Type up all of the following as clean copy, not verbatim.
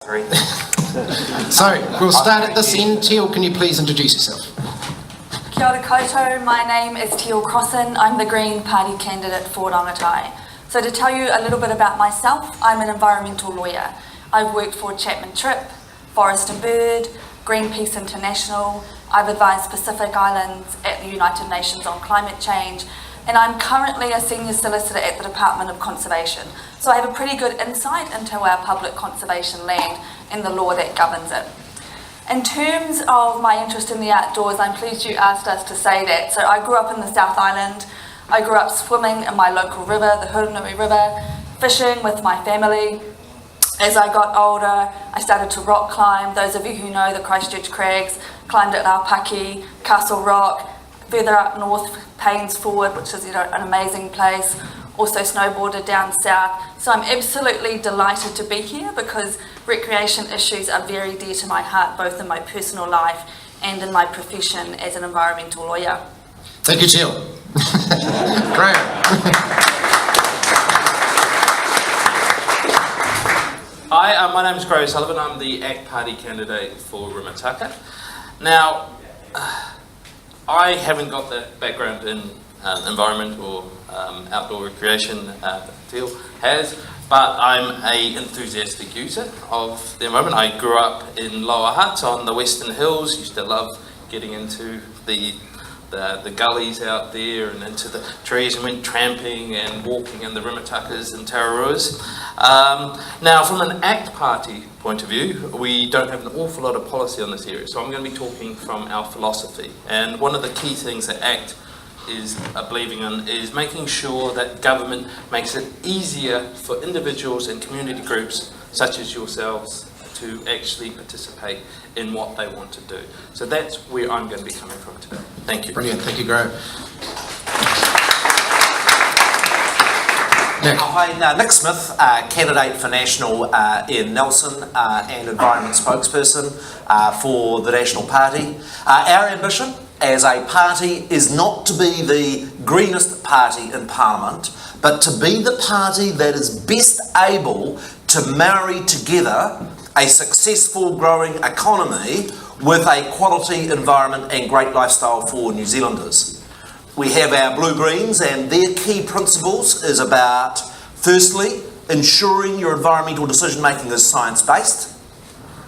So, we'll start at this end. Teal, can you please introduce yourself? Kia ora koutou, my name is Teal Crossan. I'm the Green Party candidate for Rangatai. So to tell you a little bit about myself, I'm an environmental lawyer. I've worked for Chapman Tripp, Forest and Bird, Greenpeace International. I've advised Pacific Islands at the United Nations on climate change, and I'm currently a senior solicitor at the Department of Conservation. So I have a pretty good insight into our public conservation land and the law that governs it. In terms of my interest in the outdoors, I'm pleased you asked us to say that. So I grew up in the South Island. I grew up swimming in my local river, the Hurunui River, fishing with my family. As I got older, I started to rock climb. Those of you who know the Christchurch Crags, climbed at Aupaki, Castle Rock, further up north, Paynes Forward, which is an amazing place. Also snowboarded down south. So I'm absolutely delighted to be here because recreation issues are very dear to my heart, both in my personal life and in my profession as an environmental lawyer. Thank you, Teal. Graham. Hi, my name is Graham Sullivan. I'm the ACT Party candidate for Rimutaka. Now, I haven't got that background in environment or outdoor recreation that Teal has, but I'm an enthusiastic user of the environment. I grew up in Lower Hutt on the Western Hills, used to love getting into the gullies out there and into the trees, and went tramping and walking in the Rimutakas and Tararuas. Now, from an ACT Party point of view, we don't have an awful lot of policy on this area, so I'm going to be talking from our philosophy. And one of the key things that ACT is believing in is making sure that government makes it easier for individuals and community groups such as yourselves to actually participate in what they want to do. So that's where I'm going to be coming from today. Thank you. Brilliant, thank you, Graham. Nick. Hi, Nick Smith, candidate for National in Nelson and Environment spokesperson for the National Party. Our ambition as a party is not to be the greenest party in Parliament, but to be the party that is best able to marry together a successful growing economy with a quality environment and great lifestyle for New Zealanders. We have our Blue-Greens, and their key principles is about, firstly, ensuring your environmental decision making is science-based.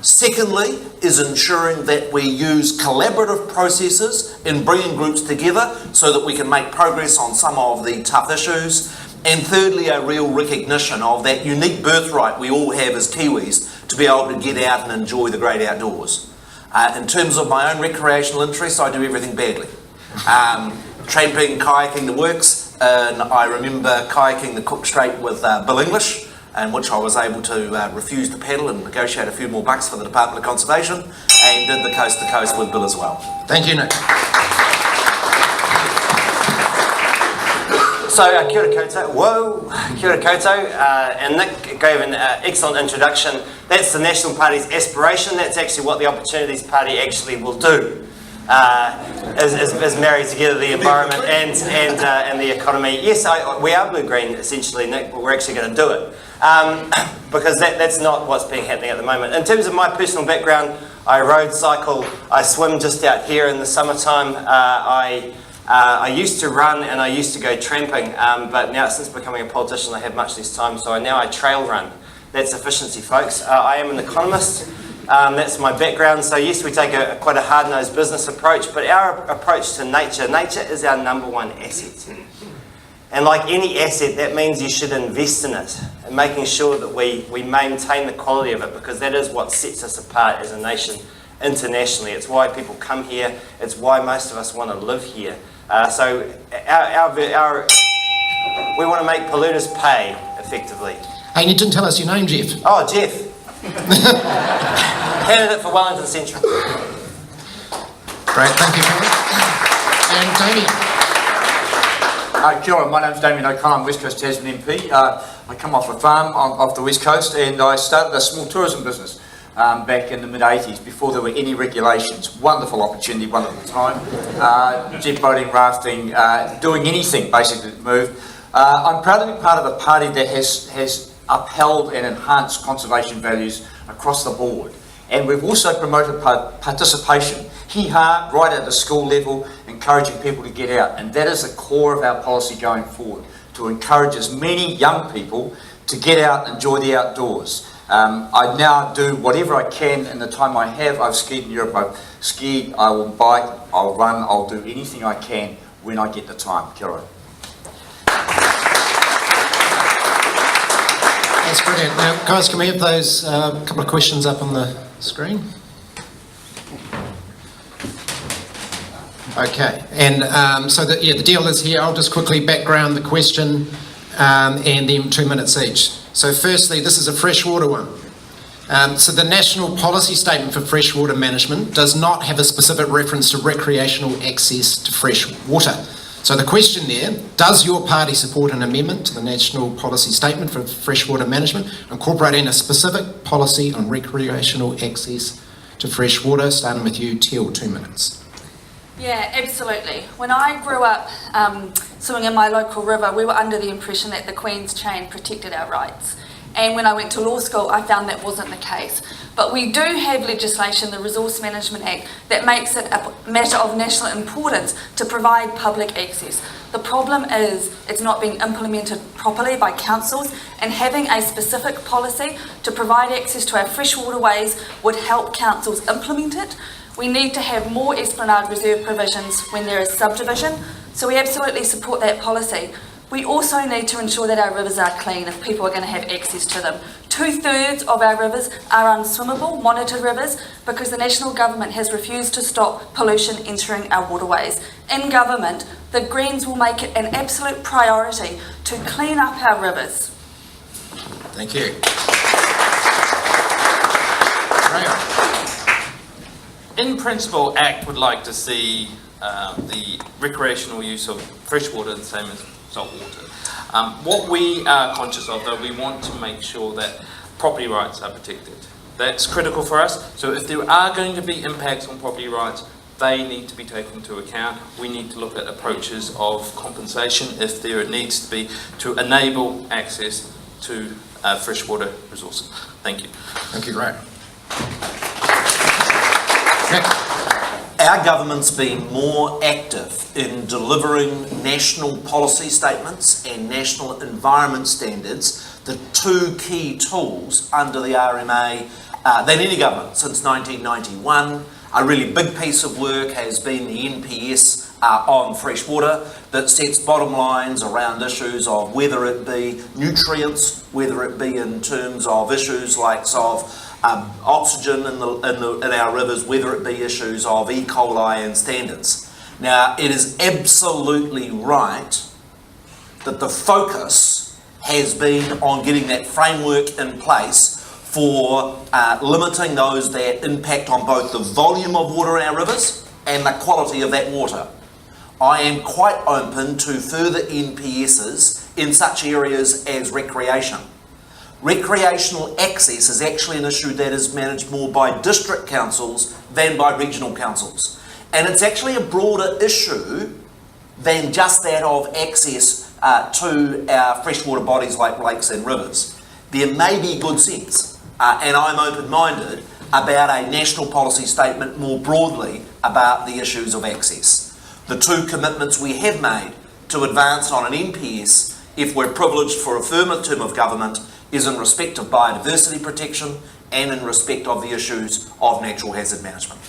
Secondly, is ensuring that we use collaborative processes in bringing groups together so that we can make progress on some of the tough issues. And thirdly, a real recognition of that unique birthright we all have as Kiwis to be able to get out and enjoy the great outdoors. In terms of my own recreational interests, I do everything badly. Tramping, kayaking, the works. And I remember kayaking the Cook Strait with Bill English, in which I was able to refuse to paddle and negotiate a few more bucks for the Department of Conservation, and did the coast to coast with Bill as well. Thank you, Nick. So, kia ora koutou, kia ora koutou, and Nick gave an excellent introduction. That's the National Party's aspiration. That's actually what the Opportunities Party actually will do, is marry together the environment and the economy. Yes, we are blue-green essentially, Nick, but we're actually going to do it. Because that's not what's being happening at the moment. In terms of my personal background, I road cycle, I swim just out here in the summertime. I used to run and I used to go tramping, but now since becoming a politician I have much less time, so now I trail run. That's efficiency, folks. I am an economist. That's my background. So yes, we take quite a hard-nosed business approach, but our approach to nature is our number one asset. And like any asset, that means you should invest in it and making sure that we maintain the quality of it, because that is what sets us apart as a nation internationally. It's why people come here. It's why most of us want to live here. So we want to make polluters pay, effectively. Hey, you didn't tell us your name, Jeff. Oh, Jeff. Candidate for Wellington Central. Great, thank you, Kelly. And Damien. Kia ora, my name's Damien O'Connor, I'm West Coast Tasman MP. I come off a farm off the West Coast, and I started a small tourism business back in the mid-80s before there were any regulations. Wonderful opportunity, wonderful time. Jet boating, rafting, doing anything basically to move. I'm proud to be part of a party that has upheld and enhanced conservation values across the board. And we've also promoted participation, hee-ha, right at the school level, encouraging people to get out. And that is the core of our policy going forward, to encourage as many young people to get out and enjoy the outdoors. I now do whatever I can in the time I have. I've skied in Europe, I've skied, I will bike, I'll run, I'll do anything I can when I get the time. Kia ora. That's brilliant. Now, guys, can we have those couple of questions up on the screen? Okay, and so the deal is here. I'll just quickly background the question and then 2 minutes each. So firstly, this is a freshwater one. So the National Policy Statement for Freshwater Management does not have a specific reference to recreational access to fresh water. So the question there, does your party support an amendment to the National Policy Statement for Freshwater Management incorporating a specific policy on recreational access to fresh water? Starting with you, Teal, 2 minutes. Yeah, absolutely. When I grew up swimming in my local river, we were under the impression that the Queen's Chain protected our rights. And when I went to law school, I found that wasn't the case. But we do have legislation, the Resource Management Act, that makes it a matter of national importance to provide public access. The problem is it's not being implemented properly by councils, and having a specific policy to provide access to our fresh waterways would help councils implement it. We need to have more Esplanade Reserve provisions when there is subdivision, so we absolutely support that policy. We also need to ensure that our rivers are clean if people are going to have access to them. 2/3 of our rivers are unswimmable, monitored rivers, because the national government has refused to stop pollution entering our waterways. In government, the Greens will make it an absolute priority to clean up our rivers. Thank you. Graham. In principle, ACT would like to see the recreational use of fresh water the same as salt water. What we are conscious of, though, we want to make sure that property rights are protected. That's critical for us. So if there are going to be impacts on property rights, they need to be taken into account. We need to look at approaches of compensation if there needs to be to enable access to freshwater resources. Thank you. Thank you, Graham. Our government's been more active in delivering national policy statements and national environment standards, the two key tools under the RMA, than any government since 1991. A really big piece of work has been the NPS on freshwater that sets bottom lines around issues of whether it be nutrients, whether it be in terms of issues like oxygen in our rivers, whether it be issues of E. coli and standards. Now, it is absolutely right that the focus has been on getting that framework in place for limiting those that impact on both the volume of water in our rivers and the quality of that water. I am quite open to further NPSs in such areas as recreation. Recreational access is actually an issue that is managed more by district councils than by regional councils. And it's actually a broader issue than just that of access to our freshwater bodies like lakes and rivers. There may be good sense, and I'm open-minded about a national policy statement more broadly about the issues of access. The two commitments we have made to advance on an NPS, if we're privileged for a further term of government, is in respect of biodiversity protection and in respect of the issues of natural hazard management.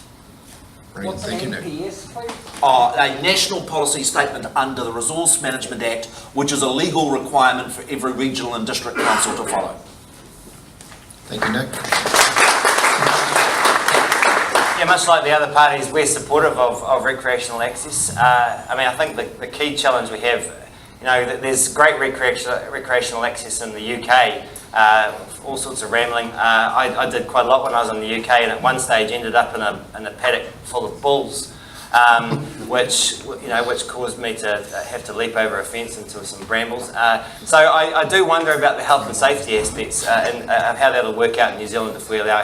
Brilliant. Thank you, Nick. A national policy statement under the Resource Management Act, which is a legal requirement for every regional and district council to follow. Thank you, Nick. Yeah, much like the other parties, we're supportive of recreational access. I think the key challenge we have, there's great recreational access in the UK, all sorts of rambling. I did quite a lot when I was in the UK, and at one stage ended up in a paddock full of bulls, which caused me to have to leap over a fence into some brambles. So I do wonder about the health and safety aspects and how that'll work out in New Zealand if we allow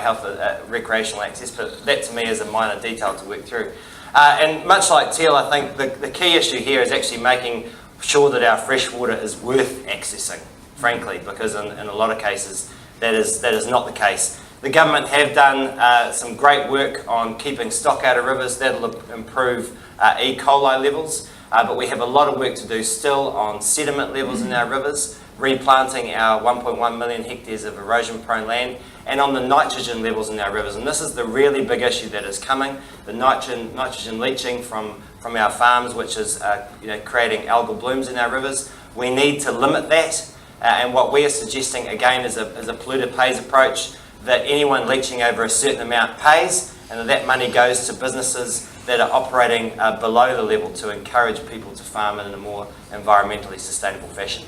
recreational access, but that to me is a minor detail to work through. And much like Teal, I think the key issue here is actually making sure that our fresh water is worth accessing, frankly, because in a lot of cases that is not the case. The government have done some great work on keeping stock out of rivers. That'll improve E. coli levels, but we have a lot of work to do still on sediment levels in our rivers, replanting our 1.1 million hectares of erosion-prone land, and on the nitrogen levels in our rivers. And this is the really big issue that is coming, the nitrogen leaching from our farms, which is creating algal blooms in our rivers. We need to limit that, and what we are suggesting again is a polluter pays approach, that anyone leaching over a certain amount pays, and that money goes to businesses that are operating below the level to encourage people to farm in a more environmentally sustainable fashion.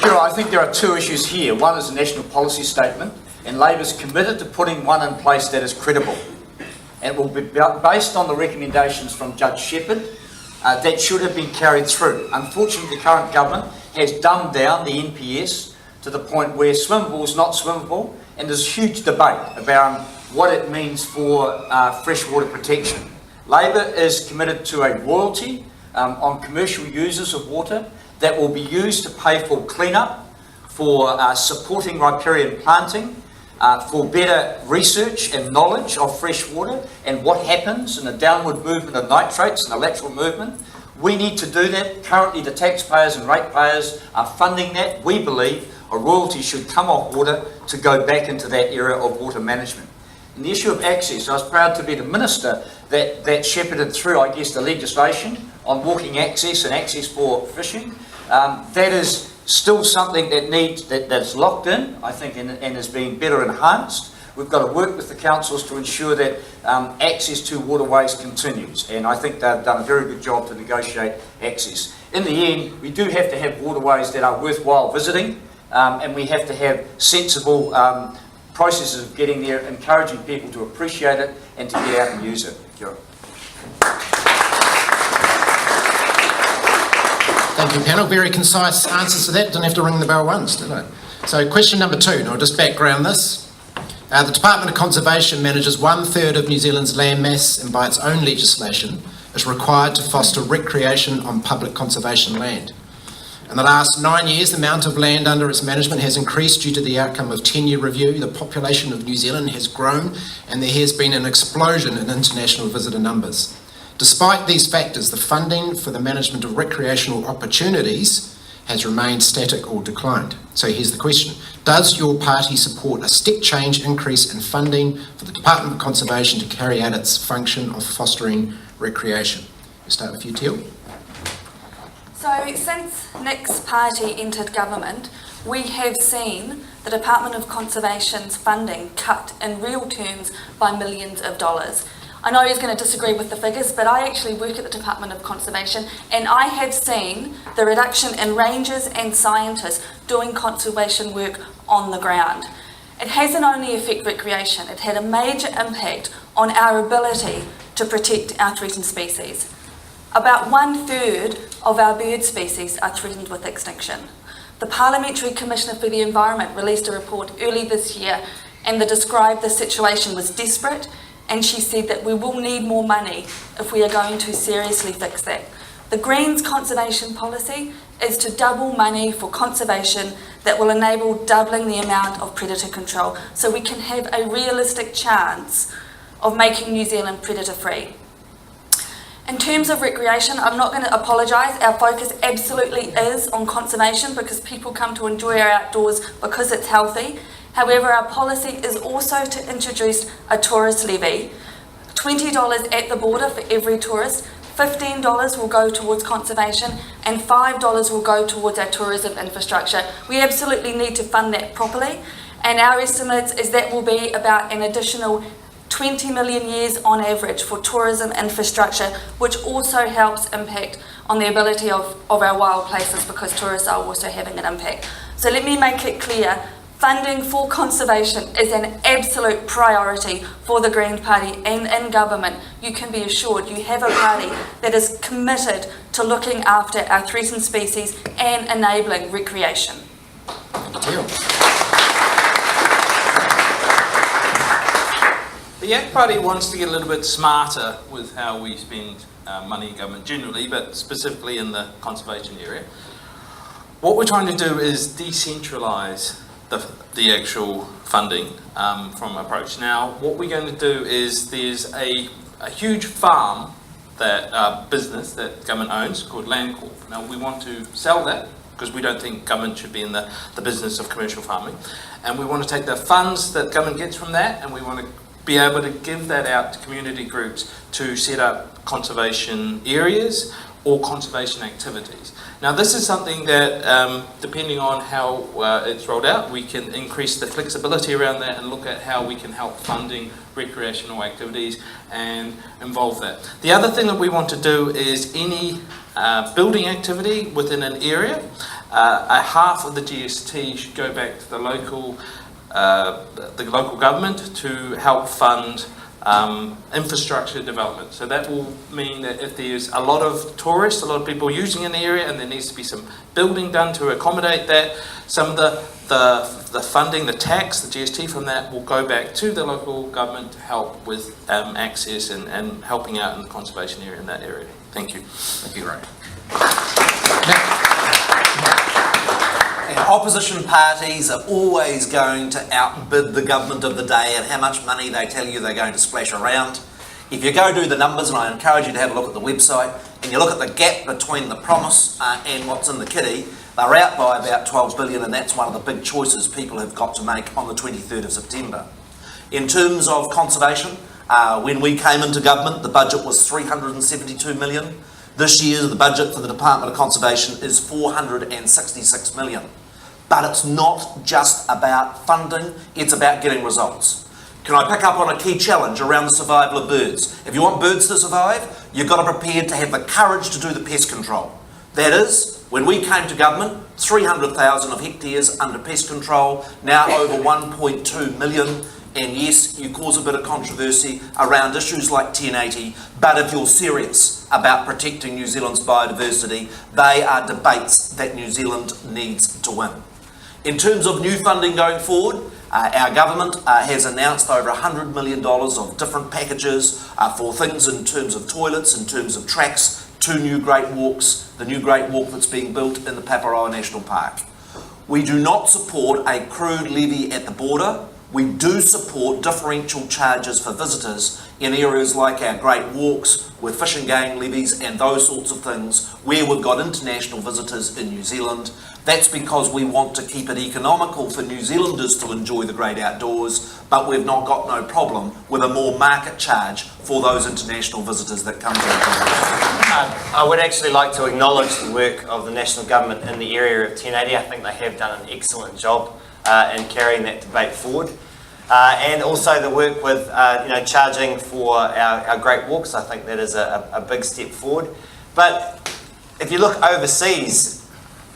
Kira, I think there are two issues here. One is a national policy statement, and Labor's committed to putting one in place that is credible. And it will be based on the recommendations from Judge Shepherd that should have been carried through. Unfortunately, the current government has dumbed down the NPS to the point where swimmable is not swimmable, and there's huge debate about what it means for freshwater protection. Labor is committed to a royalty on commercial users of water that will be used to pay for cleanup, for supporting riparian planting, for better research and knowledge of fresh water and what happens in a downward movement of nitrates and a lateral movement. We need to do that. Currently the taxpayers and ratepayers are funding that. We believe a royalty should come off water to go back into that area of water management. And the issue of access, I was proud to be the minister that shepherded through, I guess, the legislation on walking access and access for fishing. That is still something that's locked in, I think, and is being better enhanced. We've got to work with the councils to ensure that access to waterways continues, and I think they've done a very good job to negotiate access. In the end, we do have to have waterways that are worthwhile visiting, and we have to have sensible processes of getting there, encouraging people to appreciate it and to get out and use it. Kira. Thank you, panel. Very concise answers to that. Didn't have to ring the bell once, did I? So question number 2, and I'll just background this. The Department of Conservation manages 1/3 of New Zealand's land mass, and by its own legislation is required to foster recreation on public conservation land. In the last 9 years, the amount of land under its management has increased due to the outcome of 10-year review. The population of New Zealand has grown, and there has been an explosion in international visitor numbers. Despite these factors, the funding for the management of recreational opportunities has remained static or declined. So here's the question. Does your party support a step change increase in funding for the Department of Conservation to carry out its function of fostering recreation? We'll start with you, Teal. So since Nick's party entered government, we have seen the Department of Conservation's funding cut in real terms by millions of dollars. I know he's going to disagree with the figures, but I actually work at the Department of Conservation, and I have seen the reduction in rangers and scientists doing conservation work on the ground. It hasn't only affected recreation, it had a major impact on our ability to protect our threatened species. About 1/3 of our bird species are threatened with extinction. The Parliamentary Commissioner for the Environment released a report early this year and described the situation was desperate, and she said that we will need more money if we are going to seriously fix that. The Greens conservation policy is to double money for conservation that will enable doubling the amount of predator control so we can have a realistic chance of making New Zealand predator free. In terms of recreation, I'm not going to apologise. Our focus absolutely is on conservation because people come to enjoy our outdoors because it's healthy. However, our policy is also to introduce a tourist levy, $20 at the border for every tourist, $15 will go towards conservation, and $5 will go towards our tourism infrastructure. We absolutely need to fund that properly, and our estimates is that will be about an additional 20 million years on average for tourism infrastructure, which also helps impact on the ability of our wild places because tourists are also having an impact. So let me make it clear, funding for conservation is an absolute priority for the Green Party and in government. You can be assured you have a party that is committed to looking after our threatened species and enabling recreation. Thank you, Teal. The ACT Party wants to get a little bit smarter with how we spend money in government generally, but specifically in the conservation area. what we're trying to do is decentralise the actual funding from approach. Now, what we're going to do is there's a huge farm that business that government owns called Landcorp. Now, we want to sell that because we don't think government should be in the business of commercial farming. And we want to take the funds that government gets from that and we want to be able to give that out to community groups to set up conservation areas or conservation activities. Now this is something that, depending on how it's rolled out, we can increase the flexibility around that and look at how we can help funding recreational activities and involve that. The other thing that we want to do is any building activity within an area, half of the GST should go back to the local government to help fund infrastructure development. So that will mean that if there's a lot of tourists, a lot of people using an area and there needs to be some building done to accommodate that, some of the funding, the tax, the GST from that will go back to the local government to help with access and helping out in the conservation area in that area. Thank you. Thank you, Ray. And opposition parties are always going to outbid the government of the day and how much money they tell you they're going to splash around. If you go do the numbers, and I encourage you to have a look at the website, and you look at the gap between the promise and what's in the kitty, they're out by about 12 billion, and that's one of the big choices people have got to make on the 23rd of September. In terms of conservation, when we came into government, the budget was 372 million. This year, the budget for the Department of Conservation is 466 million. But it's not just about funding, it's about getting results. Can I pick up on a key challenge around the survival of birds? If you want birds to survive, you've got to be prepared to have the courage to do the pest control. That is, when we came to government, 300,000 of hectares under pest control, now over 1.2 million. And yes, you cause a bit of controversy around issues like 1080, but if you're serious about protecting New Zealand's biodiversity, they are debates that New Zealand needs to win. In terms of new funding going forward, our government has announced over $100 million of different packages for things in terms of toilets, in terms of tracks, 2 new Great Walks, the new Great Walk that's being built in the Paparoa National Park. We do not support a crude levy at the border. We do support differential charges for visitors in areas like our Great Walks with fish and game levies and those sorts of things where we've got international visitors in New Zealand. That's because we want to keep it economical for New Zealanders to enjoy the great outdoors, but we've not got no problem with a more market charge for those international visitors that come to our country. I would actually like to acknowledge the work of the National Government in the area of 1080. I think they have done an excellent job in carrying that debate forward. And also the work with charging for our Great Walks. I think that is a big step forward. But if you look overseas,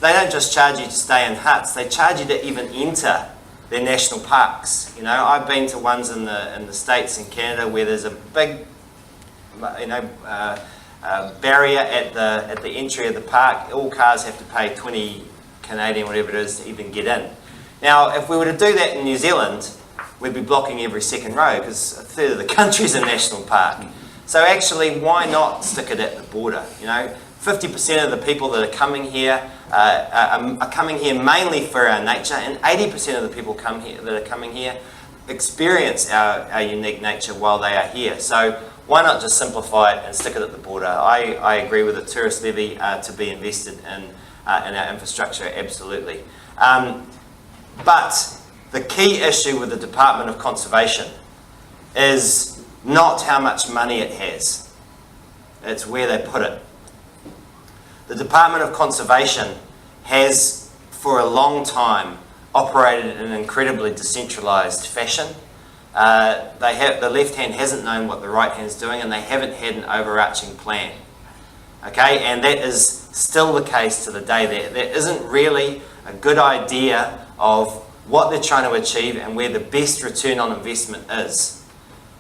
they don't just charge you to stay in huts, they charge you to even enter their national parks. You know, I've been to ones in the States and Canada where there's a big barrier at the entry of the park. All cars have to pay 20 Canadian, whatever it is, to even get in. Now, if we were to do that in New Zealand, we'd be blocking every second road because a third of the country's a national park. So actually, why not stick it at the border? You know, 50% of the people that are coming here are coming here mainly for our nature, and 80% of the people that are coming here experience our unique nature while they are here. So why not just simplify it and stick it at the border? I agree with the tourist levy to be invested in our infrastructure, absolutely. But the key issue with the Department of Conservation is not how much money it has, it's where they put it. The Department of Conservation has, for a long time, operated in an incredibly decentralised fashion. The left hand hasn't known what the right hand's doing, and they haven't had an overarching plan. Okay, and that is still the case to the day. There isn't really a good idea of what they're trying to achieve and where the best return on investment is.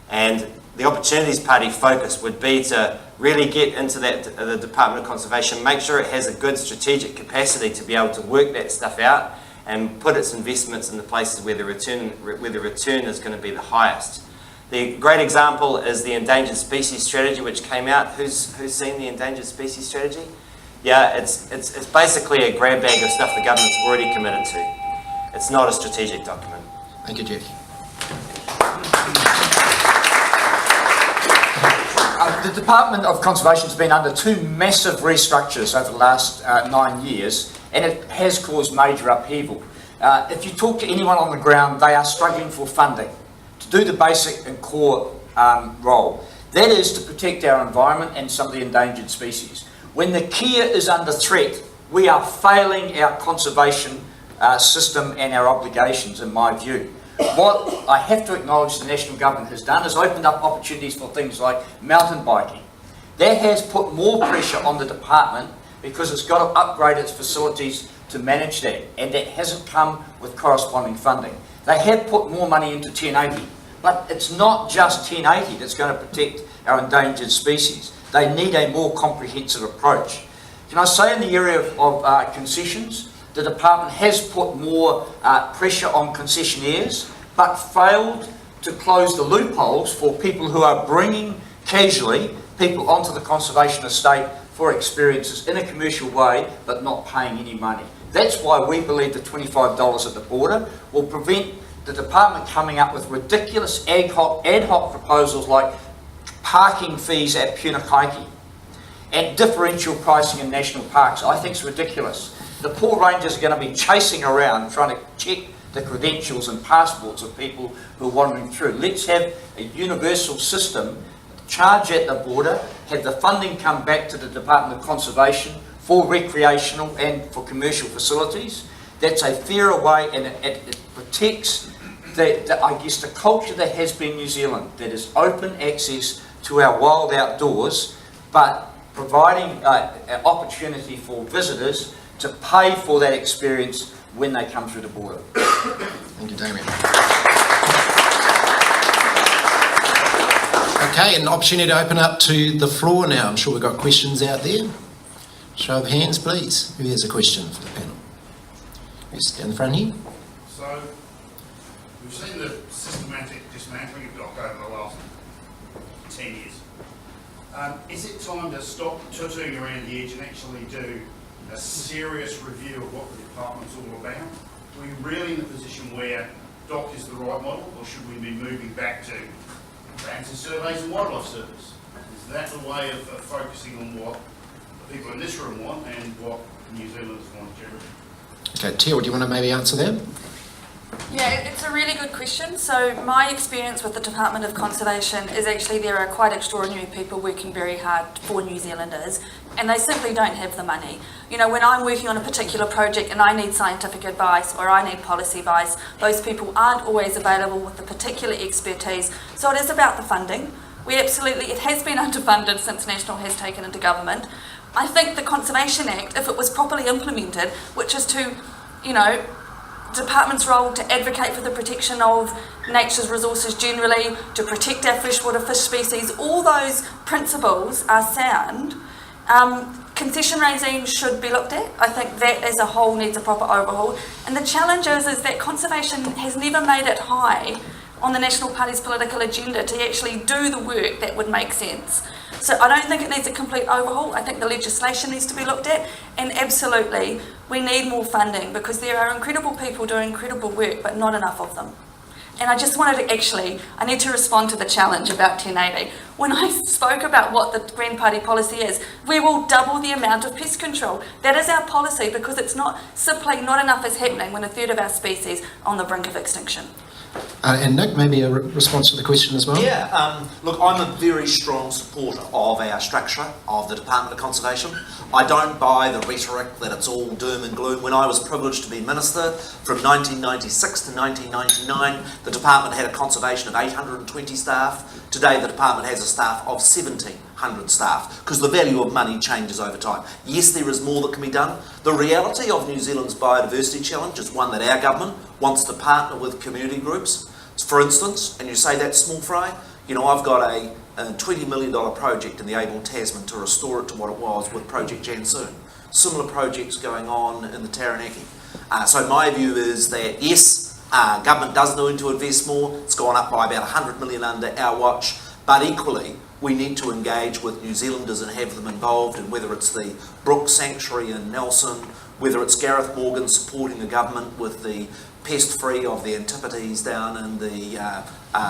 And the Opportunities Party focus would be to really get into the Department of Conservation, make sure it has a good strategic capacity to be able to work that stuff out and put its investments in the places where the return is going to be the highest. The great example is the Endangered Species Strategy, which came out. Who's seen the Endangered Species Strategy? Yeah, it's basically a grab bag of stuff the government's already committed to. It's not a strategic document. Thank you, Jackie. The Department of Conservation has been under two massive restructures over the last 9 years, and it has caused major upheaval. If you talk to anyone on the ground, they are struggling for funding to do the basic and core role. That is to protect our environment and some of the endangered species. When the kia is under threat, we are failing our conservation system and our obligations, in my view. What I have to acknowledge the national government has done is opened up opportunities for things like mountain biking. That has put more pressure on the department because it's got to upgrade its facilities to manage that, and that hasn't come with corresponding funding. They have put more money into 1080, but it's not just 1080 that's going to protect our endangered species. They need a more comprehensive approach. Can I say in the area of concessions, the department has put more pressure on concessionaires, but failed to close the loopholes for people who are bringing casually people onto the conservation estate for experiences in a commercial way, but not paying any money. That's why we believe the $25 at the border will prevent the department coming up with ridiculous ad hoc proposals like parking fees at Punakaiki and differential pricing in national parks. I think it's ridiculous. The poor rangers are going to be chasing around trying to check the credentials and passports of people who are wandering through. Let's have a universal system, charge at the border, have the funding come back to the Department of Conservation for recreational and for commercial facilities. That's a fairer way, and it protects the culture that has been New Zealand, that is open access to our wild outdoors, but providing an opportunity for visitors to pay for that experience when they come through the border. Thank you, Damien. Okay, an opportunity to open up to the floor now. I'm sure we've got questions out there. Show of hands, please. Who has a question for the panel? Yes, down the front here. So, we've seen the systematic dismantling of DOC over the last 10 years. Is it time to stop tooting around the edge and actually do a serious review of what the department's all about? Are we really in a position where DOC is the right model, or should we be moving back to Lands and Surveys and Wildlife Service? Is that the way of focusing on what the people in this room want and what New Zealanders want generally? Okay, Teal, do you want to maybe answer that? Yeah, it's a really good question. So my experience with the Department of Conservation is actually there are quite extraordinary people working very hard for New Zealanders, and they simply don't have the money. You know, when I'm working on a particular project and I need scientific advice or I need policy advice, those people aren't always available with the particular expertise. So it is about the funding. It has been underfunded since National has taken into government. I think the Conservation Act, if it was properly implemented, which is to, Department's role to advocate for the protection of nature's resources generally, to protect our freshwater fish species, all those principles are sound. Concession regimes should be looked at. I think that as a whole needs a proper overhaul. And the challenge is that conservation has never made it high on the National Party's political agenda to actually do the work that would make sense. So I don't think it needs a complete overhaul. I think the legislation needs to be looked at, and absolutely we need more funding because there are incredible people doing incredible work, but not enough of them. And I just wanted to I need to respond to the challenge about 1080. When I spoke about what the Green Party policy is, we will double the amount of pest control. That is our policy because it's not enough is happening when a third of our species are on the brink of extinction. And Nick, maybe a response to the question as well? Yeah, look, I'm a very strong supporter of our structure of the Department of Conservation. I don't buy the rhetoric that it's all doom and gloom. When I was privileged to be Minister from 1996 to 1999, the department had a conservation of 820 staff. Today the department has a staff of 1,700 staff because the value of money changes over time. Yes, there is more that can be done. The reality of New Zealand's biodiversity challenge is one that our government wants to partner with community groups. For instance, and you say that's small fry, I've got a $20 million project in the Avon Tasman to restore it to what it was with Project Jansoon. Similar projects going on in the Taranaki. So my view is that yes, government does need to invest more. It's gone up by about 100 million under our watch, But equally, we need to engage with New Zealanders and have them involved in whether it's the Brook Sanctuary in Nelson, whether it's Gareth Morgan supporting the government with the pest free of the Antipodes down in the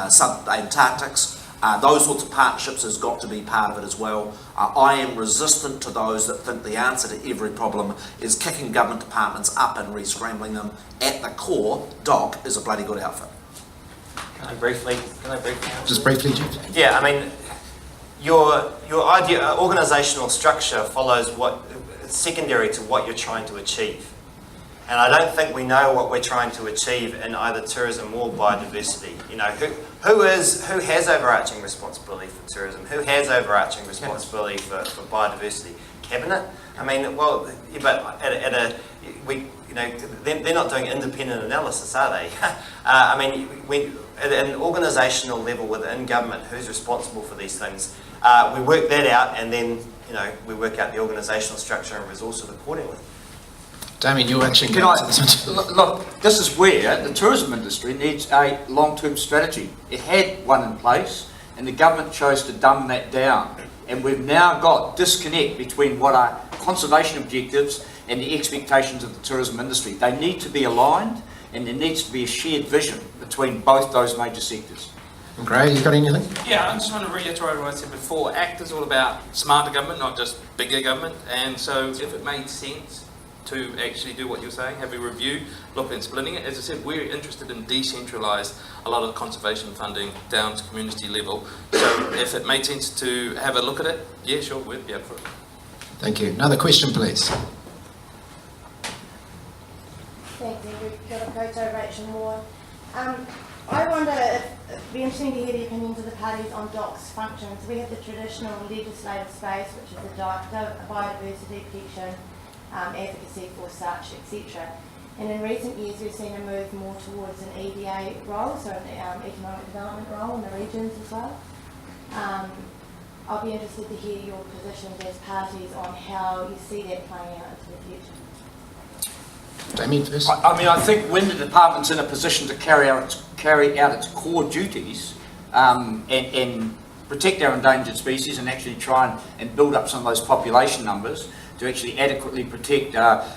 sub-Antarctics. Those sorts of partnerships has got to be part of it as well. I am resistant to those that think the answer to every problem is kicking government departments up and re-scrambling them. At the core, DOC is a bloody good outfit. Can I briefly answer? Just briefly, Jeff. Yeah, I mean, your idea, organisational structure follows what secondary to what you're trying to achieve. And I don't think we know what we're trying to achieve in either tourism or biodiversity. You know, who has overarching responsibility for tourism? Who has overarching responsibility for biodiversity? Cabinet? I mean, well, yeah, but they're not doing independent analysis, are they? I mean, at an organisational level within government, who's responsible for these things? We work that out, and then we work out the organisational structure and resource it accordingly. Damien, you're actually Can I, look, this is where the tourism industry needs a long-term strategy. It had one in place, and the government chose to dumb that down. And we've now got disconnect between what are conservation objectives and the expectations of the tourism industry. They need to be aligned, and there needs to be a shared vision between both those major sectors. Gray, you got anything? Yeah, I just want to reiterate what I said before. ACT is all about smarter government, not just bigger government. And so if it made sense to actually do what you're saying, have a review, look at splitting it. As I said, we're interested in decentralise a lot of conservation funding down to community level. So if it made sense to have a look at it, yeah, sure, we'd be up for it. Thank you. Another question, please. Thanks, Andrew. Kia ora koutou, Rachel Moore. I wonder if it'd be interesting to hear the opinions of the parties on DOC's functions. We have the traditional legislative space, which is the biodiversity protection, advocacy for such, etc. And in recent years, we've seen a move more towards an EDA role, so an economic development role in the regions as well. I'll be interested to hear your positions as parties on how you see that playing out into the future. Damien first. I mean, I think when the department's in a position to carry out its core duties and protect our endangered species and actually try and build up some of those population numbers to actually adequately protect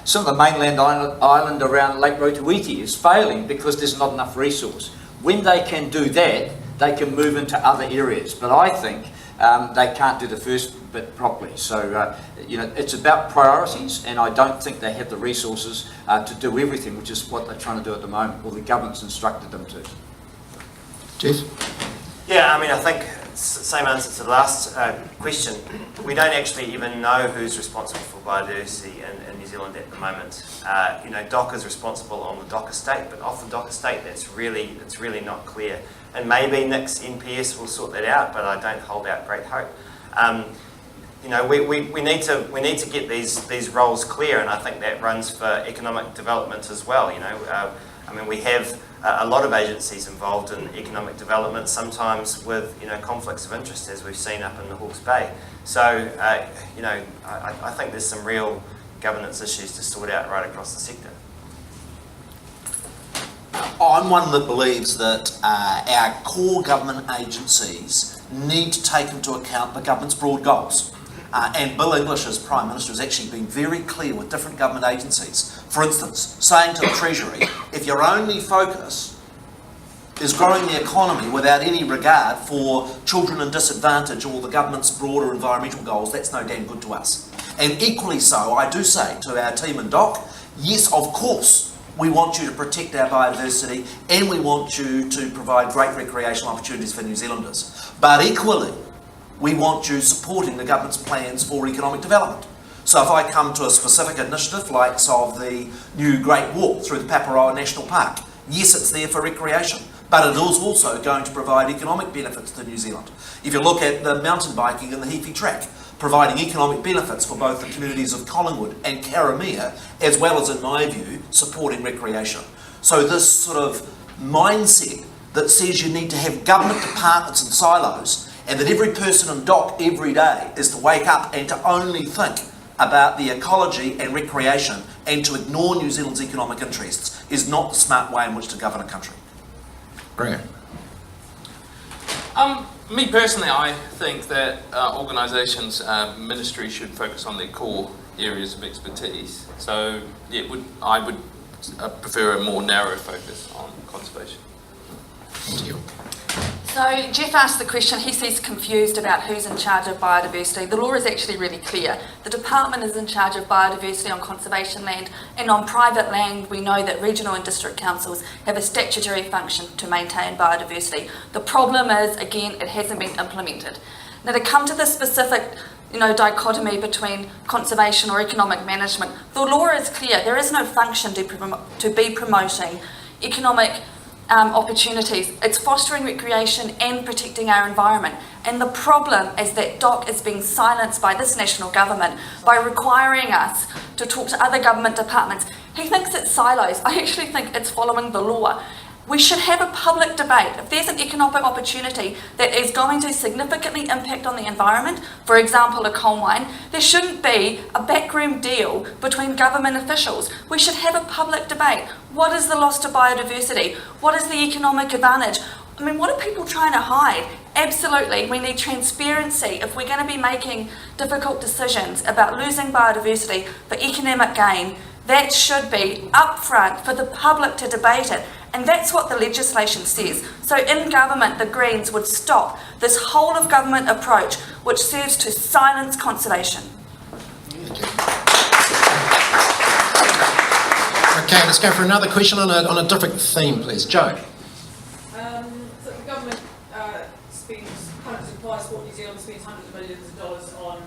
some of the mainland island around Lake Rotoiti is failing because there's not enough resource. When they can do that, they can move into other areas. But I think they can't do the first bit properly. So, it's about priorities, and I don't think they have the resources to do everything, which is what they're trying to do at the moment, or the government's instructed them to. Jeff? Yeah, I mean, I think same answer to the last question. We don't actually even know who's responsible for biodiversity in New Zealand at the moment. DOC is responsible on the DOC estate, but off the DOC estate, it's really not clear. And maybe Nick's NPS will sort that out, but I don't hold out great hope. We need to get these roles clear, and I think that runs for economic development as well. We have a lot of agencies involved in economic development, sometimes with conflicts of interest, as we've seen up in the Hawke's Bay. So I think there's some real governance issues to sort out right across the sector. I'm one that believes that our core government agencies need to take into account the government's broad goals. And Bill English, as Prime Minister, has actually been very clear with different government agencies. For instance, saying to the Treasury, if your only focus is growing the economy without any regard for children in disadvantage or the government's broader environmental goals, that's no damn good to us. And equally so, I do say to our team in DOC, yes, of course, we want you to protect our biodiversity and we want you to provide great recreational opportunities for New Zealanders. But equally, we want you supporting the government's plans for economic development. So if I come to a specific initiative, like of the new Great Walk through the Paparoa National Park, yes, it's there for recreation, but it is also going to provide economic benefits to New Zealand. If you look at the mountain biking and the Heaphy Track, providing economic benefits for both the communities of Collingwood and Karamea, as well as, in my view, supporting recreation. So this sort of mindset that says you need to have government departments and silos, and that every person in DOC every day is to wake up and to only think about the ecology and recreation and to ignore New Zealand's economic interests is not the smart way in which to govern a country. Graham. Me personally, I think that organisations, ministries should focus on their core areas of expertise. So I would prefer a more narrow focus on conservation. Thank you. So Jeff asked the question, he says confused about who's in charge of biodiversity. The law is actually really clear. The department is in charge of biodiversity on conservation land, and on private land we know that regional and district councils have a statutory function to maintain biodiversity. The problem is, again, it hasn't been implemented. Now, to come to the specific dichotomy between conservation or economic management, the law is clear. There is no function to be promoting economic opportunities. It's fostering recreation and protecting our environment. And the problem is that DOC is being silenced by this national government by requiring us to talk to other government departments. He thinks it's silos. I actually think it's following the law. We should have a public debate. If there's an economic opportunity that is going to significantly impact on the environment, for example, a coal mine, there shouldn't be a backroom deal between government officials. We should have a public debate. What is the loss to biodiversity? What is the economic advantage? I mean, what are people trying to hide? Absolutely, we need transparency. If we're going to be making difficult decisions about losing biodiversity for economic gain, that should be upfront for the public to debate it. And that's what the legislation says. So in government, the Greens would stop this whole of government approach which serves to silence conservation. Okay, let's go for another question on a different theme, please. Joe. So the government spends hundreds of Fire Sport New Zealand spends hundreds of millions of dollars on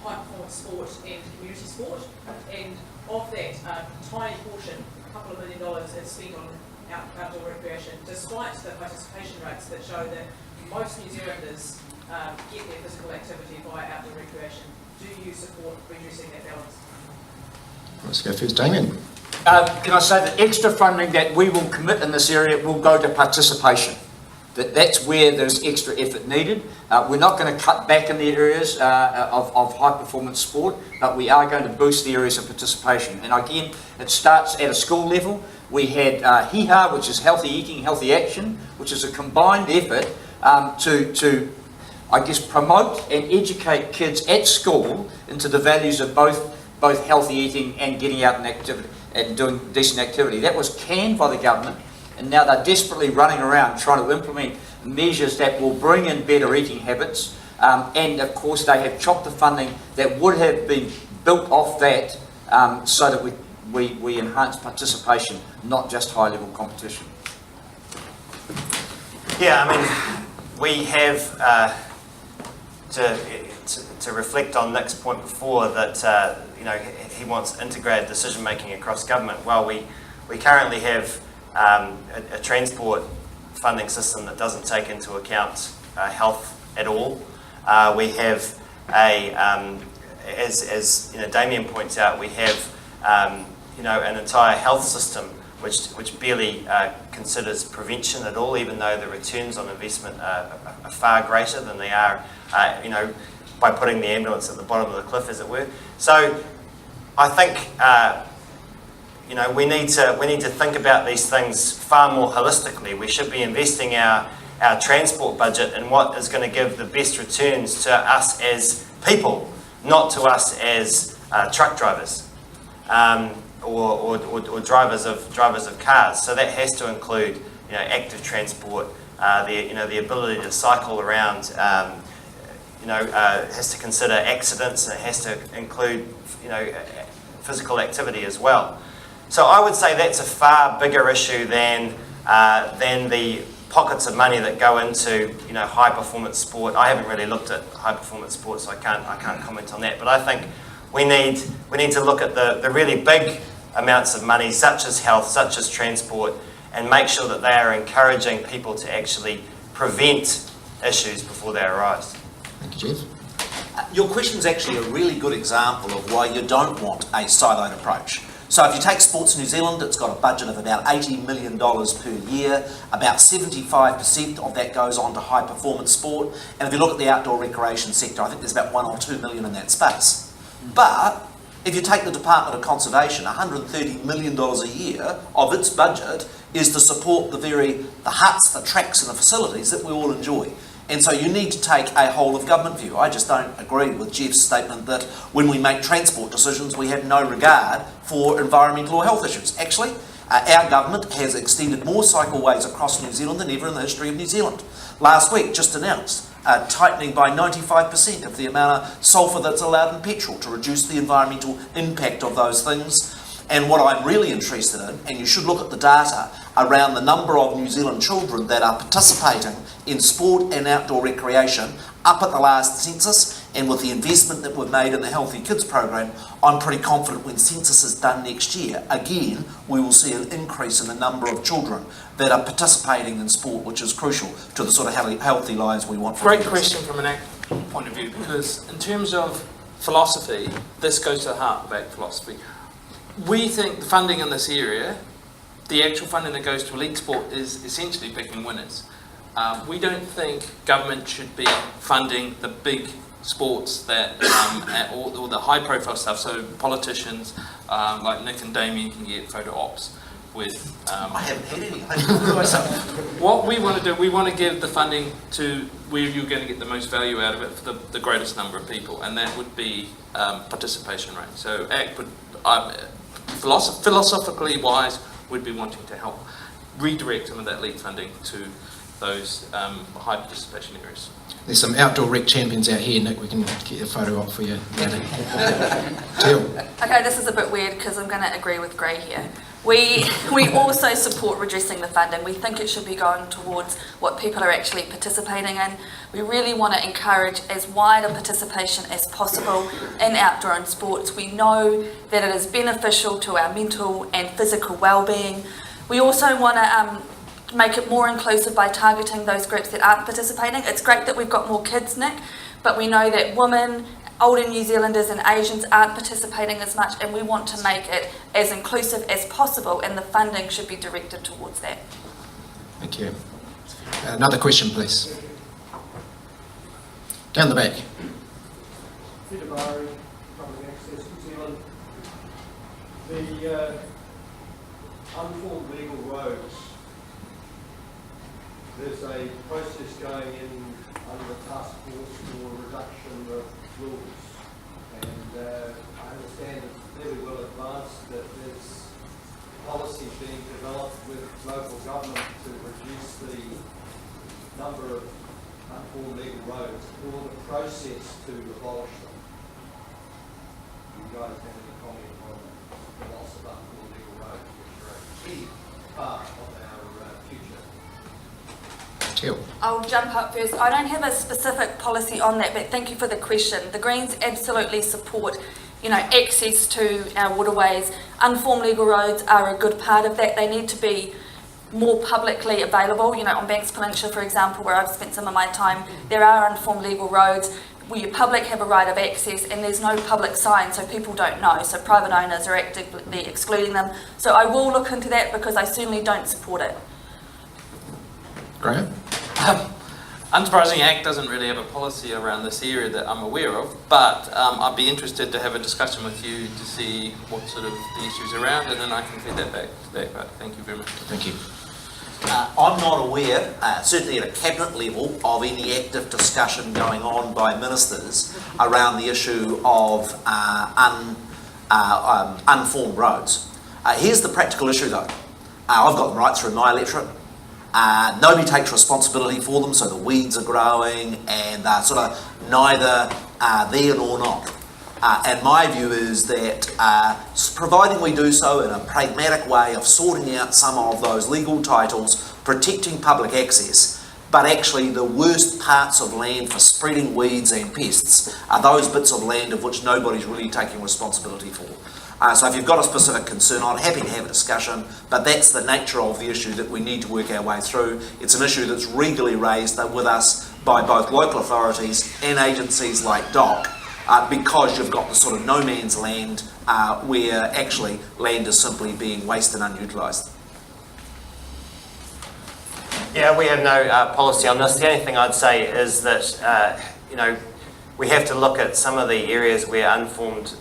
high performance sport and community sport, and of that, a tiny portion, a couple of $1 million, is spent on outdoor recreation, despite the participation rates that show that most New Zealanders get their physical activity via outdoor recreation. Do you support reducing that balance? Let's go first, Damien. Can I say that extra funding that we will commit in this area will go to participation? That's where there's extra effort needed. We're not going to cut back in the areas of high performance sport, but we are going to boost the areas of participation. And again, it starts at a school level. We had HIHA, which is Healthy Eating, Healthy Action, which is a combined effort to I guess, promote and educate kids at school into the values of both healthy eating and getting out and activity and doing decent activity. That was canned by the government, and now they're desperately running around trying to implement measures that will bring in better eating habits. And of course, they have chopped the funding that would have been built off that so that we enhance participation, not just high-level competition. Yeah, I mean, we have to reflect on Nick's point before that he wants integrated decision making across government. Well, we currently have a transport funding system that doesn't take into account health at all. We have as Damien points out, we have an entire health system which barely considers prevention at all, even though the returns on investment are far greater than they are, by putting the ambulance at the bottom of the cliff, as it were. So I think we need to think about these things far more holistically. We should be investing our transport budget in what is going to give the best returns to us as people, not to us as truck drivers. Or drivers of cars. So that has to include active transport, the ability to cycle around, has to consider accidents, and it has to include physical activity as well. So I would say that's a far bigger issue than the pockets of money that go into high performance sport. I haven't really looked at high performance sport, so I can't comment on that. But I think we need to look at the really big amounts of money, such as health, such as transport, and make sure that they are encouraging people to actually prevent issues before they arise. Thank you, Jeff. Your question is actually a really good example of why you don't want a siloed approach. So if you take Sports New Zealand, it's got a budget of about $80 million per year. About 75% of that goes on to high performance sport. And if you look at the outdoor recreation sector, I think there's about $1 or $2 million in that space. But If you take the Department of Conservation, $130 million a year of its budget is to support the huts, the tracks and the facilities that we all enjoy. And so you need to take a whole of government view. I just don't agree with Jeff's statement that when we make transport decisions we have no regard for environmental or health issues. Actually, our government has extended more cycleways across New Zealand than ever in the history of New Zealand. Last week, just announced tightening by 95% of the amount of sulphur that's allowed in petrol to reduce the environmental impact of those things. And what I'm really interested in, and you should look at the data around the number of New Zealand children that are participating in sport and outdoor recreation up at the last census, and with the investment that we've made in the Healthy Kids program, I'm pretty confident when census is done next year, again, we will see an increase in the number of children that are participating in sport, which is crucial to the sort of healthy lives we want for Great kids. question from an ACT point of view, because in terms of philosophy, this goes to the heart of ACT philosophy. We think the funding in this area, the actual funding that goes to elite sport, is essentially picking winners. We don't think government should be funding the big sports that, or the high profile stuff, so politicians like Nick and Damien can get photo ops with... I haven't had any. What we want to do, we want to give the funding to where you're going to get the most value out of it for the greatest number of people, and that would be participation rate. So ACT would, philosophically wise, would be wanting to help redirect some of that elite funding to those high participation areas. There's some outdoor rec champions out here, Nick. We can get a photo op for you later. Teal. Okay, this is a bit weird because I'm going to agree with Gray here. We also support reducing the funding. We think it should be going towards what people are actually participating in. We really want to encourage as wide a participation as possible in outdoor and sports. We know that it is beneficial to our mental and physical well-being. We also want to make it more inclusive by targeting those groups that aren't participating. It's great that we've got more kids, Nick, but we know that women, older New Zealanders and Asians aren't participating as much, and we want to make it as inclusive as possible, and the funding should be directed towards that. Thank you. Another question, please. Down the back. Peter Murray, Public Access New Zealand. The unformed legal roads, there's a process going in under the task force for reduction of rules, and I understand it's fairly well advanced that there's policy being developed with local government to reduce the number of unformed legal roads or the process to abolish them. Do you guys have any comment on the loss of unformed legal roads, which are a key part of our future? I'll jump up first. I don't have a specific policy on that, but thank you for the question. The Greens absolutely support, access to our waterways. Unformed legal roads are a good part of that. They need to be more publicly available. On Banks Peninsula, for example, where I've spent some of my time, there are unformed legal roads where your public have a right of access, and there's no public sign, so people don't know. So private owners are actively excluding them. So I will look into that because I certainly don't support it. Graham? Unsurprisingly, ACT doesn't really have a policy around this area that I'm aware of, but I'd be interested to have a discussion with you to see what sort of the issues around, and then I can feed that back to that. But thank you very much. Thank you. I'm not aware, certainly at a cabinet level, of any active discussion going on by ministers around the issue of unformed roads. Here's the practical issue though. I've got them right through my electorate. Nobody takes responsibility for them, so the weeds are growing and they're sort of neither there nor not. And my view is that providing we do so in a pragmatic way of sorting out some of those legal titles, protecting public access, but actually the worst parts of land for spreading weeds and pests are those bits of land of which nobody's really taking responsibility for. So if you've got a specific concern, I'm happy to have a discussion, but that's the nature of the issue that we need to work our way through. It's an issue that's regularly raised with us by both local authorities and agencies like DOC, because you've got the sort of no man's land where actually land is simply being wasted and unutilised. Yeah, we have no policy on this. The only thing I'd say is that, we have to look at some of the areas where unformed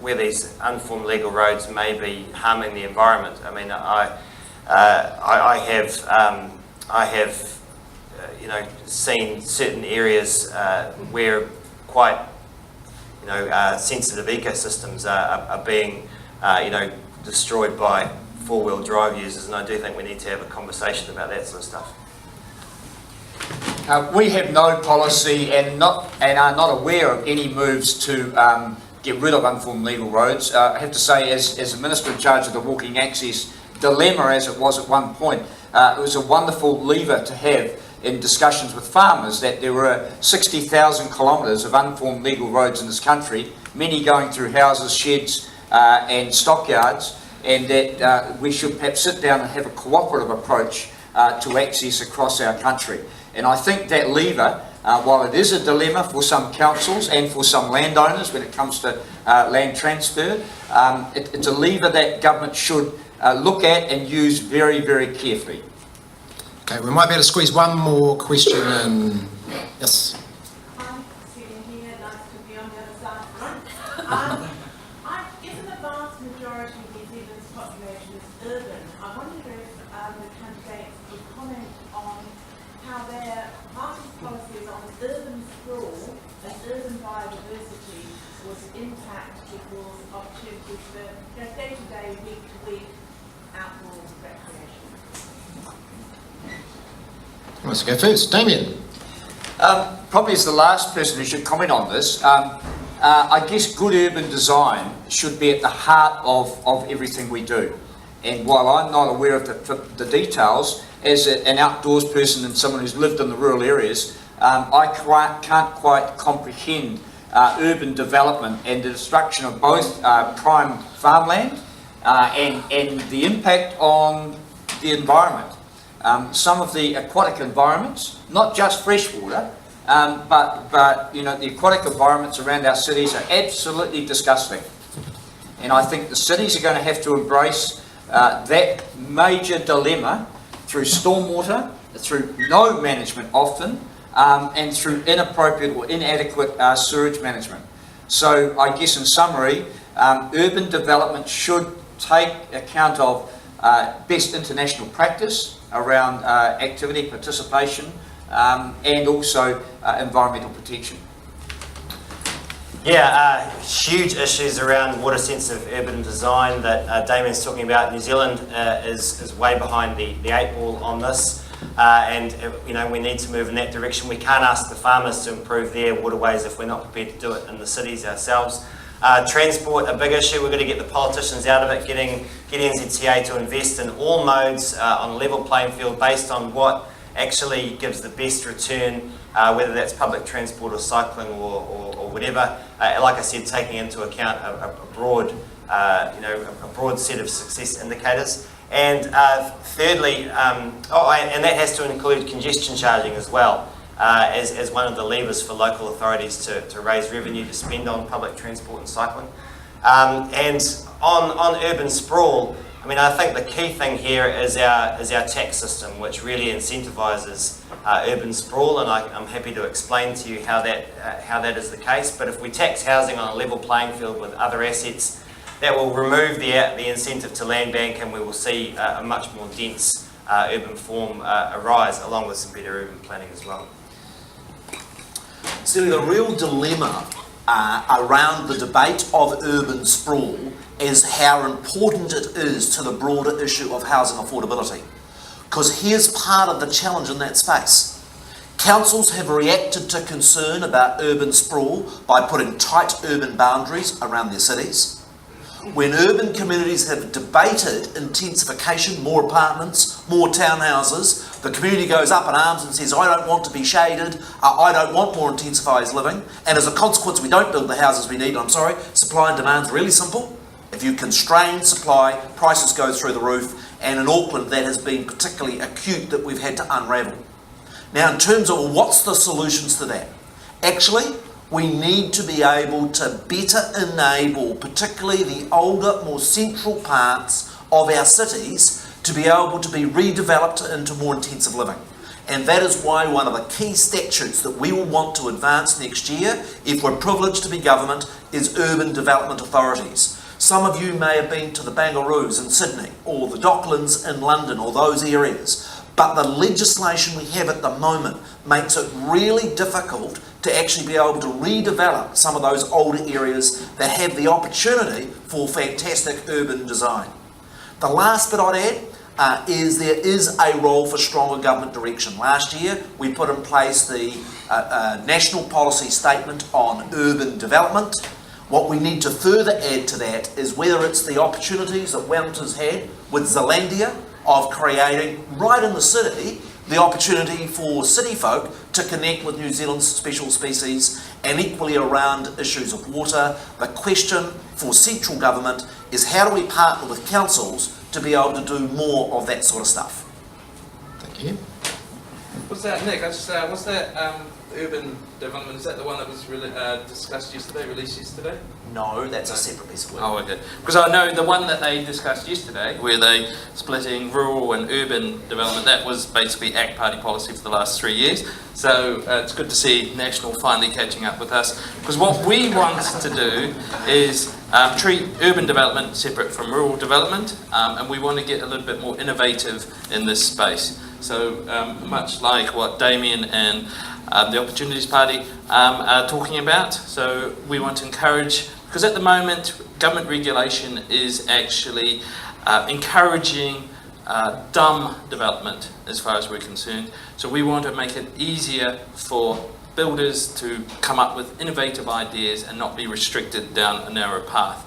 where these unformed legal roads may be harming the environment. I mean, I have seen certain areas where quite sensitive ecosystems are being destroyed by four-wheel drive users, and I do think we need to have a conversation about that sort of stuff. We have no policy and are not aware of any moves to get rid of unformed legal roads. I have to say, as the Minister in charge of the walking access dilemma, as it was at one point, it was a wonderful lever to have in discussions with farmers, that there were 60,000 kilometres of unformed legal roads in this country, many going through houses, sheds and stockyards, and that we should perhaps sit down and have a cooperative approach to access across our country. And I think that lever, while it is a dilemma for some councils and for some landowners when it comes to land transfer, it's a lever that government should look at and use very, very carefully. Okay, we might be able to squeeze one more question in. Yes. I'm sitting here, nice to be on the other side. Given the vast majority of New Zealand's population is urban, I wonder if the candidates would comment on how their party's policies on urban sprawl and urban biodiversity would impact people's opportunities for day-to-day, week-to-week outdoor recreation. Who wants to go first? Damien. Probably as the last person who should comment on this, I guess good urban design should be at the heart of everything we do. And while I'm not aware of the details, as an outdoors person and someone who's lived in the rural areas, I can't quite comprehend urban development and the destruction of both prime farmland and the impact on the environment. Some of the aquatic environments, not just freshwater, but the aquatic environments around our cities are absolutely disgusting. And I think the cities are going to have to embrace that major dilemma through stormwater, through no management often, and through inappropriate or inadequate sewage management. So I guess in summary, urban development should take account of best international practice around activity, participation, and also environmental protection. Yeah, huge issues around water-sensitive urban design that Damien's talking about. New Zealand is way behind the eight ball on this, and we need to move in that direction. We can't ask the farmers to improve their waterways if we're not prepared to do it in the cities ourselves. Transport, a big issue. We're going to get the politicians out of it, getting NZTA to invest in all modes on a level playing field based on what actually gives the best return, whether that's public transport or cycling or whatever. Like I said, taking into account a broad set of success indicators. And thirdly, and that has to include congestion charging as well. As one of the levers for local authorities to raise revenue to spend on public transport and cycling. And on urban sprawl, I mean, I think the key thing here is our tax system, which really incentivises urban sprawl, and I'm happy to explain to you how that is the case. But if we tax housing on a level playing field with other assets, that will remove the incentive to land bank, and we will see a much more dense urban form arise, along with some better urban planning as well. So the real dilemma around the debate of urban sprawl is how important it is to the broader issue of housing affordability. Because here's part of the challenge in that space. Councils have reacted to concern about urban sprawl by putting tight urban boundaries around their cities. When urban communities have debated intensification, more apartments, more townhouses, the community goes up in arms and says, I don't want to be shaded, I don't want more intensified living, and as a consequence we don't build the houses we need. I'm sorry, supply and demand's really simple. If you constrain supply, prices go through the roof, and in Auckland that has been particularly acute that we've had to unravel. Now in terms of what's the solutions to that? Actually, we need to be able to better enable particularly the older, more central parts of our cities to be able to be redeveloped into more intensive living. And that is why one of the key statutes that we will want to advance next year, if we're privileged to be government, is urban development authorities. Some of you may have been to the Bangaroos in Sydney, or the Docklands in London, or those areas. But the legislation we have at the moment makes it really difficult to actually be able to redevelop some of those older areas that have the opportunity for fantastic urban design. The last bit I'd add is there is a role for stronger government direction. Last year we put in place the National Policy Statement on Urban Development. What we need to further add to that is whether it's the opportunities that Wellington's had with Zealandia of creating, right in the city, the opportunity for city folk to connect with New Zealand's special species, and equally around issues of water. The question for central government is how do we partner with councils to be able to do more of that sort of stuff? Thank you. Was that, Nick, was that urban development, is that the one that was discussed yesterday, released yesterday? No, that's a separate piece of work. Oh, okay. Because I know the one that they discussed yesterday, where they splitting rural and urban development, that was basically ACT Party policy for the last 3 years. So it's good to see National finally catching up with us. Because what we want to do is treat urban development separate from rural development, and we want to get a little bit more innovative in this space. So much like what Damien and the Opportunities Party are talking about. So we want to encourage, because at the moment government regulation is actually encouraging dumb development as far as we're concerned. So we want to make it easier for builders to come up with innovative ideas and not be restricted down a narrow path.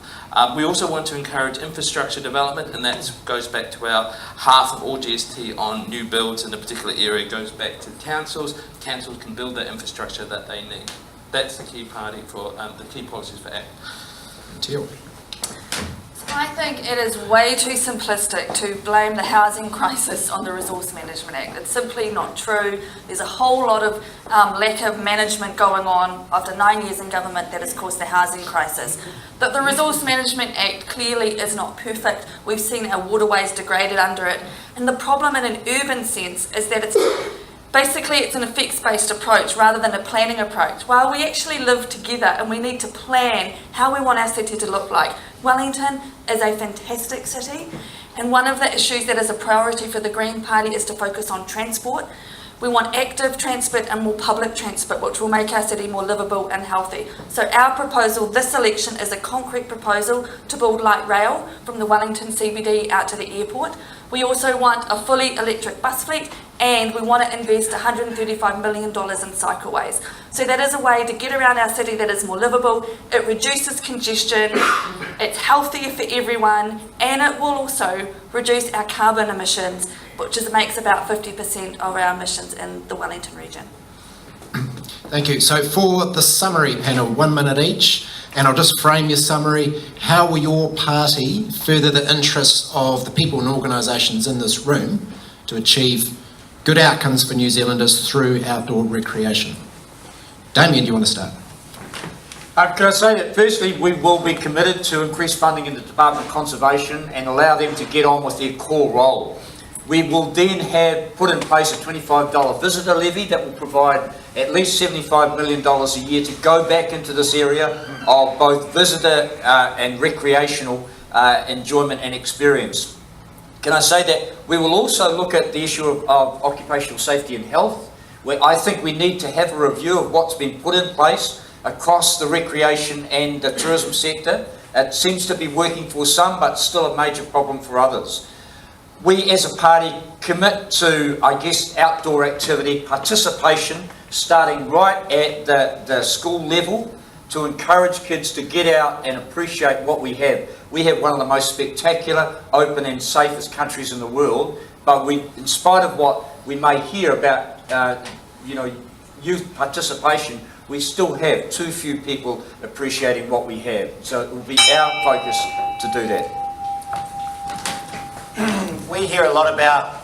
We also want to encourage infrastructure development, and that goes back to our half of all GST on new builds in a particular area. It goes back to councils. Councils can build the infrastructure that they need. That's the key party for the key policies for ACT. Teal. I think it is way too simplistic to blame the housing crisis on the Resource Management Act. It's simply not true. There's a whole lot of lack of management going on after 9 years in government that has caused the housing crisis. That the Resource Management Act clearly is not perfect. We've seen our waterways degraded under it. And the problem in an urban sense is that it's an effects-based approach rather than a planning approach. While we actually live together and we need to plan how we want our city to look like. Wellington is a fantastic city, and one of the issues that is a priority for the Green Party is to focus on transport. We want active transport and more public transport, which will make our city more livable and healthy. So our proposal this election is a concrete proposal to build light rail from the Wellington CBD out to the airport. We also want a fully electric bus fleet, and we want to invest $135 million in cycleways. So that is a way to get around our city that is more livable, it reduces congestion, it's healthier for everyone, and it will also reduce our carbon emissions, which makes about 50% of our emissions in the Wellington region. Thank you. So for the summary panel, 1 minute each, and I'll just frame your summary. How will your party further the interests of the people and organisations in this room to achieve good outcomes for New Zealanders through outdoor recreation? Damien, do you want to start? Can I say that firstly we will be committed to increase funding in the Department of Conservation and allow them to get on with their core role. We will then have put in place a $25 visitor levy that will provide at least $75 million a year to go back into this area of both visitor and recreational enjoyment and experience. Can I say that we will also look at the issue of occupational safety and health, where I think we need to have a review of what's been put in place across the recreation and the tourism sector. It seems to be working for some, but still a major problem for others. We as a party commit to, I guess, outdoor activity participation, starting right at the school level, to encourage kids to get out and appreciate what we have. We have one of the most spectacular, open and safest countries in the world, but we, in spite of what we may hear about youth participation, we still have too few people appreciating what we have. So it will be our focus to do that. We hear a lot about,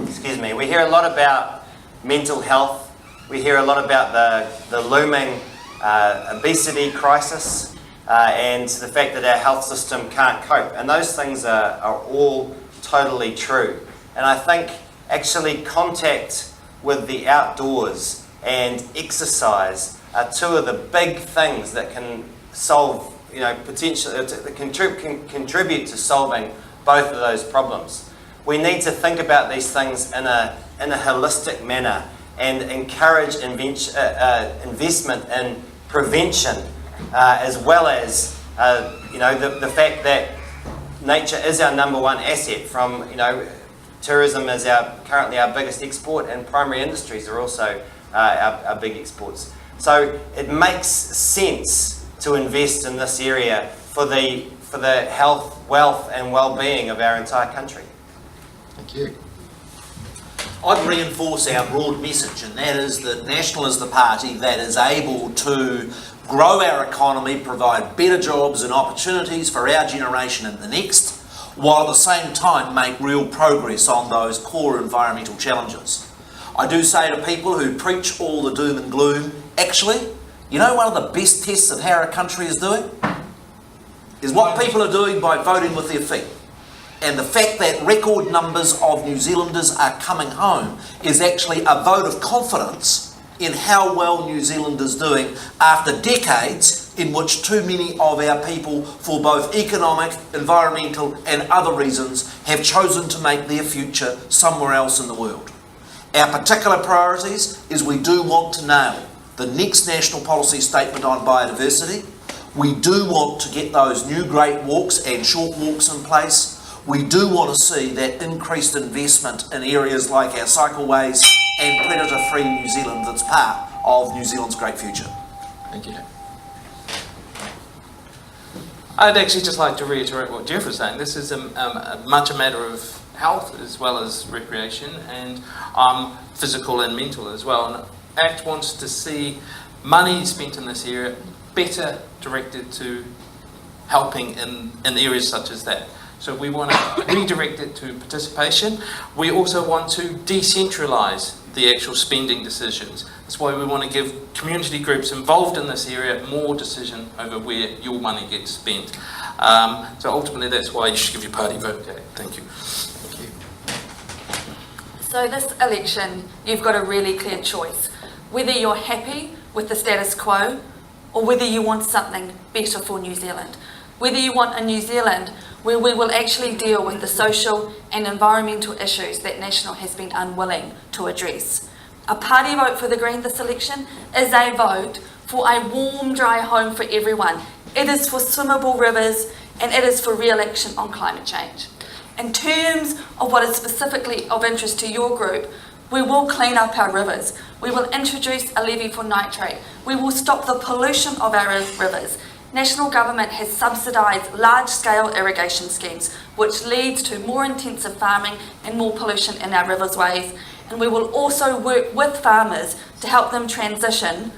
excuse me, we hear a lot about mental health. We hear a lot about the looming obesity crisis and the fact that our health system can't cope. And those things are all totally true. And I think actually contact with the outdoors and exercise are two of the big things that can solve, potentially, that can contribute to solving both of those problems. We need to think about these things in a holistic manner and encourage investment in prevention, as well as the fact that nature is our number one asset. From tourism is currently our biggest export, and primary industries are also our big exports. So it makes sense to invest in this area for the health, wealth, and well-being of our entire country. Thank you. I'd reinforce our broad message, and that is that National is the party that is able to grow our economy, provide better jobs and opportunities for our generation and the next, while at the same time make real progress on those core environmental challenges. I do say to people who preach all the doom and gloom, actually, one of the best tests of how our country is doing is what people are doing by voting with their feet. And the fact that record numbers of New Zealanders are coming home is actually a vote of confidence in how well New Zealand is doing after decades in which too many of our people, for both economic, environmental and other reasons, have chosen to make their future somewhere else in the world. Our particular priorities is we do want to nail the next national policy statement on biodiversity. We do want to get those new great walks and short walks in place. We do want to see that increased investment in areas like our cycleways and predator-free New Zealand that's part of New Zealand's great future. Thank you. I'd actually just like to reiterate what Jeff was saying. This is much a matter of health as well as recreation, and physical and mental as well. And ACT wants to see money spent in this area better directed to helping in areas such as that. So we want to redirect it to participation. We also want to decentralise the actual spending decisions. That's why we want to give community groups involved in this area more decision over where your money gets spent. So ultimately that's why you should give your party vote. Okay, thank you. Thank you. So this election, you've got a really clear choice. Whether you're happy with the status quo or whether you want something better for New Zealand. Whether you want a New Zealand where we will actually deal with the social and environmental issues that National has been unwilling to address. A party vote for the Green this election is a vote for a warm, dry home for everyone. It is for swimmable rivers and it is for re-election on climate change. In terms of what is specifically of interest to your group, we will clean up our rivers. We will introduce a levy for nitrate. We will stop the pollution of our rivers. National government has subsidised large-scale irrigation schemes, which leads to more intensive farming and more pollution in our riverways. And we will also work with farmers to help them transition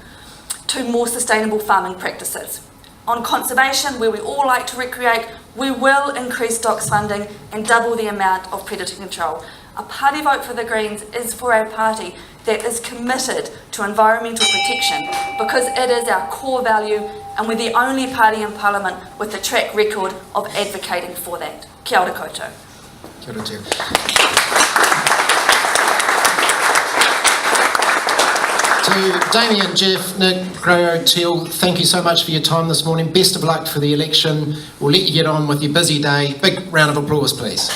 to more sustainable farming practices. On conservation, where we all like to recreate, we will increase stocks funding and double the amount of predator control. A party vote for the Greens is for a party that is committed to environmental protection because it is our core value and we're the only party in Parliament with a track record of advocating for that. Kia ora koutou. Kia ora te. To Damien, Jeff, Nick, Greo, Teal, thank you so much for your time this morning. Best of luck for the election. We'll let you get on with your busy day. Big round of applause, please.